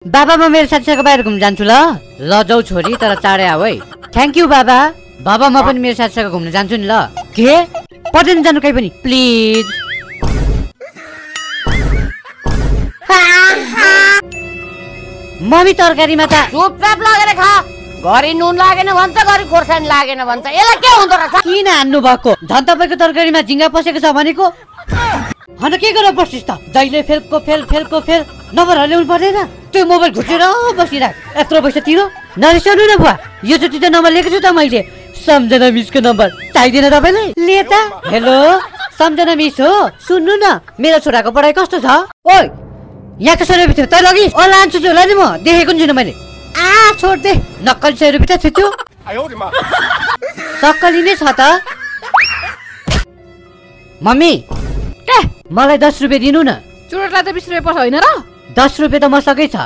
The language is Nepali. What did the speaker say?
बाबा म मेरो साथीसँग बाहिर घुम्न जान्छु ल जाऊ छोरी तर चाँडै आऊ है। थ्याङ्क यू बाबा। बाबा म पनि मेरो साथीसँग घुम्न जान्छु नि ल। के पर्दैन जानु कहीँ पनि प्लिज। मम्मी तरकारीमा त चुपचाप लगेर खा। घरि नुन लागेन भन्छ घरि खोर्सानी लागेन भन्छ। यसलाई के हुँदो रहेछ? किन हान्नु भएको? झन् तपाईँको तरकारीमा झिङ्गा पसेको छ भनेको। हन के गरेर बस्छिस् त? जहिले फेलको फेल नम्बरहरू ल्याउनु पर्दैन। त्यो मोबाइल घुटेर बसिरहेको यत्रो पैसा तिरो नरिसाउनु न बुवा। यो चोटि त नम्बर लिएको छु त मैले। सम्झना मिसको नम्बर चाहिँदैन तपाईँलाई? ले त। हेलो सम्झना मिस हो? सुन्नु न मेरो छोराको पढाइ कस्तो छ? ओइ यहाँको 100 रुपियाँ थियो तै लगी लान्छु होला नि म। देखेको नि छैन मैले। छोड दे नक्कली 100 रुपियाँ थियो। सक्कली नै छ त। मम्मी मलाई 10 रुपियाँ दिनु न। चुरोटलाई त 20 रुपियाँ पर्छ होइन र? 10 रुपियाँ त मसँगै छ।